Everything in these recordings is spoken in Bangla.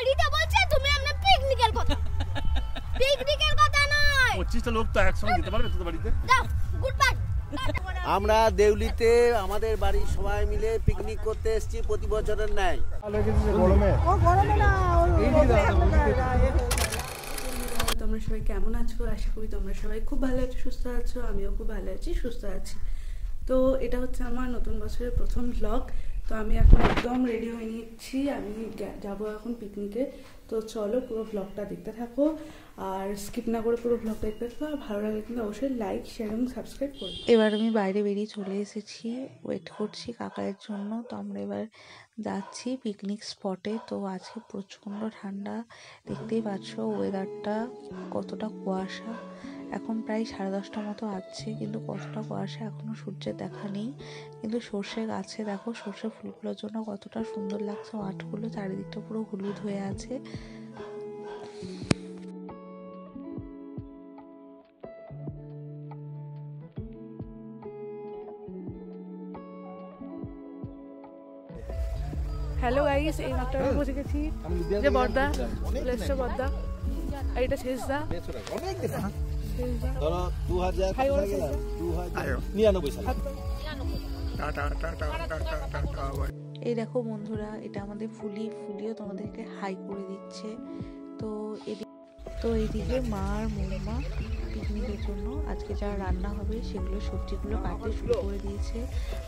গাড়িতে বলছে তুমি আমরা পিকনিকের কথা। পিকনিকের কথা নয়। 25টা লোক তো একসঙ্গে যেতে পারবে তোদের বাড়িতে? দাও গুড বাই। আমরা দেউলিতে আমাদের বাড়ির সবাই মিলে পিকনিক করতে এসেছি প্রতি বছরের ন্যায়। তোমরা সবাই কেমন আছো? আশা করি তোমরা সবাই খুব ভালো আছো, সুস্থ আছো। আমিও খুব ভালো আছি, সুস্থ আছি। তো এটা হচ্ছে আমার নতুন বছরের প্রথম ব্লগ। তো আমি এখন একদম রেডি হয়ে নিচ্ছি, আমি যাব এখন পিকনিকে। তো চলো পুরো ব্লগটা দেখতে থাকো, আর স্কিপ না করে পুরো ব্লগটা দেখতে থাকো। আর ভালো লাগলে কিন্তু অবশ্যই লাইক, শেয়ার এবং সাবস্ক্রাইব করো। এবার আমি বাইরে বেরিয়ে চলে এসেছি, ওয়েট করছি কাকার জন্য। তো আমরা এবার যাচ্ছি পিকনিক স্পটে। তো আজকে প্রচণ্ড ঠান্ডা, দেখতেই পাচ্ছ ওয়েদারটা কতটা কুয়াশা। এখন প্রায় 10:30 মতো আছে, কিন্তু কতটা কুয়াশা, এখনো সূর্যের দেখা নেই। কিন্তু সর্ষে গাছে দেখো, সর্ষে ফুলগুলোর জন্য কতটা সুন্দর লাগছে মাঠগুলো, চারিদিকটা পুরো হলুদ হয়ে আছে। হ্যালো গাইস, এই মাত্র আমি পৌঁছে গেছি যে বর্দা, প্লেসটা বর্দা, আর এটা শেষদা। ধরো 2099 সাল। এই দেখো বন্ধুরা, এটা আমাদের ফুলিও তোমাদেরকে হাই করে দিচ্ছে। তো এইদিকে মা আর মম্মা পিকনিকের জন্য আজকে যা রান্না হবে সেগুলো সবজিগুলো কাটতে শুরু করে দিয়েছে।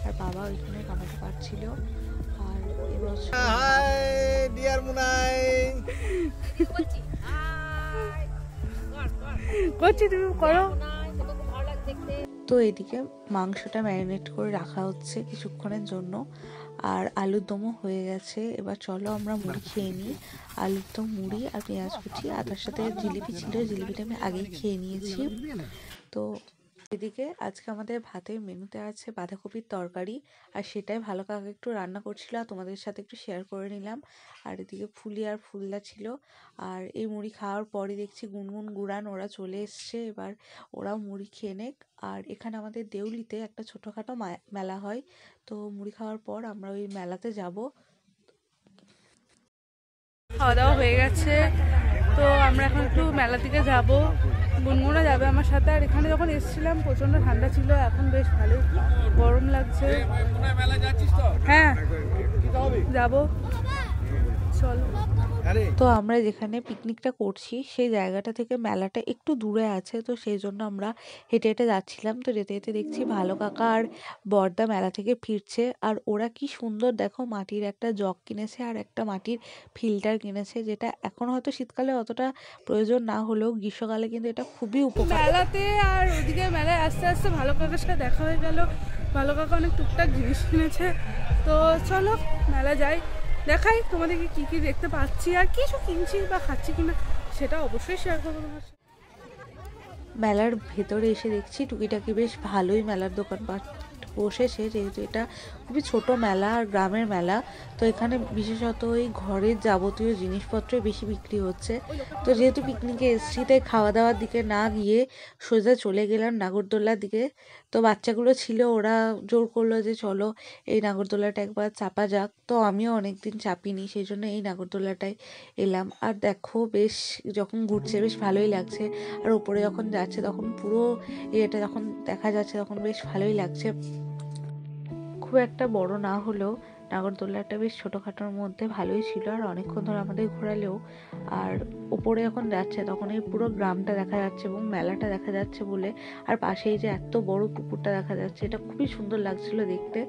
আর বাবা ওইখানে টমেটো কাটছিল। আর এবছর ডিয়ার মুনাই করছি, তুমি করো। তো এদিকে মাংসটা ম্যারিনেট করে রাখা হচ্ছে কিছুক্ষণের জন্য, আর আলুর দমও হয়ে গেছে। এবার চলো আমরা মুড়ি খেয়ে নিই। আলুর দম, মুড়ি আর পেঁয়াজ কুচি, আর তার সাথে জিলিপি ছিল, জিলিপিটা আমি আগেই খেয়ে নিয়েছি। তো এদিকে আজকে আমাদের ভাতের মেনুতে আছে বাঁধাকপির তরকারি, আর সেটাই ভালো কাকা একটু রান্না করছিল, আর তোমাদের সাথে একটু শেয়ার করে নিলাম। আর এদিকে ফুলি আর ফুলদা ছিল। আর এই মুড়ি খাওয়ার পরে দেখছি গুনগুন গুড়ান ওরা চলে এসছে, এবার ওরাও মুড়ি খেয়ে নেক। আর এখানে আমাদের দেউলিতে একটা ছোটোখাটো মেলা হয়, তো মুড়ি খাওয়ার পর আমরা ওই মেলাতে যাব। খাওয়া দাওয়া হয়ে গেছে, তো আমরা এখন একটু মেলার দিকে যাব। গুনগুনা যাবে আমার সাথে। আর এখানে যখন এসেছিলাম প্রচন্ড ঠান্ডা ছিল, এখন বেশ ভালোই গরম লাগছে। হ্যাঁ যাবো, চল। তো আমরা যেখানে পিকনিকটা করছি সেই জায়গাটা থেকে মেলাটা একটু দূরে আছে, তো সেই জন্য আমরা হেঁটে হেঁটে যাচ্ছিলাম। তো যেতে যেতে দেখছি ভালো কাকা আর বর্দা মেলা থেকে ফিরছে, আর ওরা কি সুন্দর দেখো মাটির একটা জগ কিনেছে আর একটা মাটির ফিল্টার কিনেছে, যেটা এখন হয়তো শীতকালে অতটা প্রয়োজন না হলেও গ্রীষ্মকালে কিন্তু এটা খুবই উপকার। মেলাতে আর ওদিকে মেলায় আস্তে আস্তে ভালো কাকার সাথে দেখা হয়ে গেল। ভালো কাকা অনেক টুকটাক জিনিস কিনেছে। তো চলো মেলা যাই, দেখাই তোমাদেরকে কি কি দেখতে পাচ্ছি, আর কিছু কিনছি বা খাচ্ছি কিনা সেটা অবশ্যই শেয়ার করবো তোমার সাথে। মেলার ভেতরে এসে দেখছি টুকিটাকি বেশ ভালোই মেলার দোকানপাট বসেছে, যেহেতু এটা খুবই ছোট মেলা আর গ্রামের মেলা। তো এখানে বিশেষত ওই ঘরের যাবতীয় জিনিসপত্রই বেশি বিক্রি হচ্ছে। তো যেহেতু পিকনিকে এসেছি, তাই খাওয়া দাওয়ার দিকে না গিয়ে সোজা চলে গেলাম নাগরদোলার দিকে। তো বাচ্চাগুলো ছিল, ওরা জোর করলো যে চলো এই নাগরদোলাটা একবার চাপা যাক। তো আমিও অনেকদিন চাপিনি, সেই জন্য এই নাগরদোলাটায় এলাম। আর দেখো বেশ যখন ঘুরছে বেশ ভালোই লাগছে, আর ওপরে যখন যাচ্ছে তখন পুরো এটা যখন দেখা যাচ্ছে তখন বেশ ভালোই লাগছে। খুব একটা বড় না হলেও নাগরদোলাটা বেশ ছোটোখাটোর মধ্যে ভালোই ছিল, আর অনেকক্ষণ ধরে আমাদের ঘোরালেও। আর উপরে যখন যাচ্ছে তখন এই পুরো গ্রামটা দেখা যাচ্ছে এবং মেলাটা দেখা যাচ্ছে বলে, আর পাশেই যে এত বড় পুকুরটা দেখা যাচ্ছে, এটা খুবই সুন্দর লাগছিল দেখতে।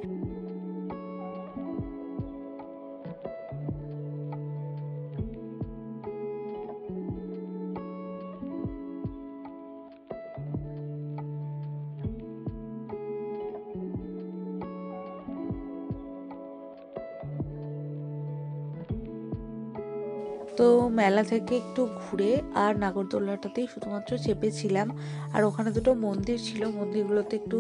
তো মেলা থেকে একটু ঘুরে আর নাগরদোলাটাতেই শুধুমাত্র চেপেছিলাম। আর ওখানে দুটো মন্দির ছিল, মন্দিরগুলোতে একটু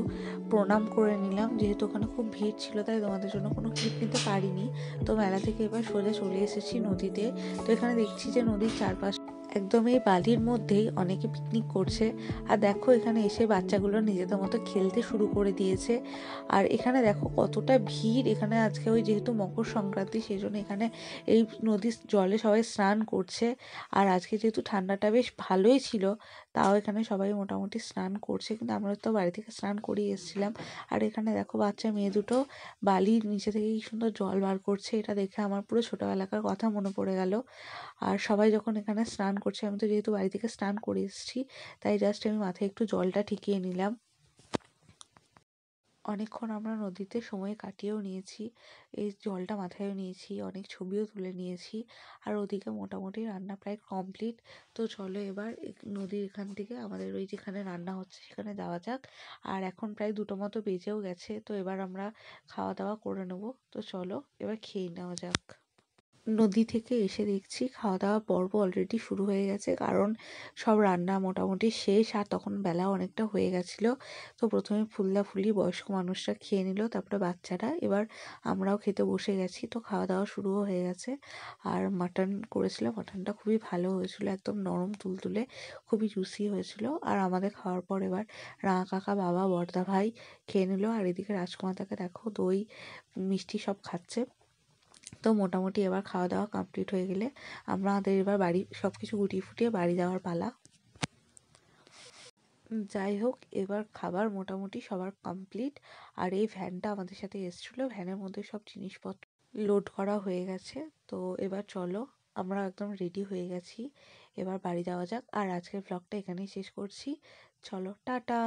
প্রণাম করে নিলাম, যেহেতু ওখানে খুব ভিড় ছিল তাই তোমাদের জন্য কোনো ক্লিপ নিতে পারিনি। তো মেলা থেকে এবার সোজা চলে এসেছি নদীতে। তো এখানে দেখছি যে নদীর চারপাশ একদম এই বালির মধ্যেই অনেকে পিকনিক করছে। আর দেখো এখানে এসে বাচ্চাগুলো নিজেদের মতো খেলতে শুরু করে দিয়েছে। আর এখানে দেখো কতটা ভিড় এখানে আজকে, ওই যেহেতু মকর সংক্রান্তি সেই জন্য এখানে এই নদীর জলে সবাই স্নান করছে। আর আজকে যেহেতু ঠান্ডাটা বেশ ভালোই ছিল, তাও এখানে সবাই মোটামুটি স্নান করছে, কিন্তু আমরা তো বাড়ি থেকে স্নান করেই এসেছিলাম। আর এখানে দেখো বাচ্চা মেয়ে দুটো বালির নিচে থেকে কি সুন্দর জল বার করছে, এটা দেখে আমার পুরো ছোটোবেলাকার কথা মনে পড়ে গেল। আর সবাই যখন এখানে স্নান করছে, আমি তো যেহেতু বাড়ি থেকে স্নান করে এসেছি, তাই জাস্ট আমি মাথায় একটু জলটা ঠিকিয়ে নিলাম। অনেকক্ষণ আমরা নদীতে সময় কাটিয়েও নিয়েছি, এই জলটা মাথায়ও নিয়েছি, অনেক ছবিও তুলে নিয়েছি। আর ওদিকে মোটামুটি রান্না প্রায় কমপ্লিট। তো চলো এবার নদীর এখান থেকে আমাদের ওই যেখানে রান্না হচ্ছে সেখানে যাওয়া যাক। আর এখন প্রায় 2টো মতো বেজেও গেছে, তো এবার আমরা খাওয়া দাওয়া করে নেবো। তো চলো এবার খেয়ে নেওয়া যাক। নদী থেকে এসে দেখছি খাওয়া দাওয়া পর্ব অলরেডি শুরু হয়ে গেছে, কারণ সব রান্না মোটামুটি শেষ আর তখন বেলা অনেকটা হয়ে গেছিলো। তো প্রথমে ফুলি বয়স্ক মানুষরা খেয়ে নিল, তারপরে বাচ্চারা, এবার আমরাও খেতে বসে গেছি। তো খাওয়া দাওয়া শুরুও হয়ে গেছে। আর মাটন করেছিল, মাটনটা খুবই ভালো হয়েছিল, একদম নরম তুলতুলে, খুবই জুসি হয়েছিল। আর আমাদের খাওয়ার পর এবার রাঙা কাকা, বাবা, বড়দা ভাই খেয়ে নিল। আর এদিকে রাজকুমারটাকে দেখো দই মিষ্টি সব খাচ্ছে। তো মোটামুটি এবার খাওয়া দাওয়া কমপ্লিট হয়ে গেলে আমাদের এবার বাড়ি সব কিছু গুটিয়ে ফুটিয়ে বাড়ি যাওয়ার পালা। যাই হোক, এবার খাবার মোটামুটি সবার কমপ্লিট। আর এই ভ্যানটা আমাদের সাথে এসেছিলো, ভ্যানের মধ্যে সব জিনিসপত্র লোড করা হয়ে গেছে। তো এবার চলো, আমরা একদম রেডি হয়ে গেছি, এবার বাড়ি যাওয়া যাক। আর আজকের ব্লগটা এখানেই শেষ করছি। চলো টাটা।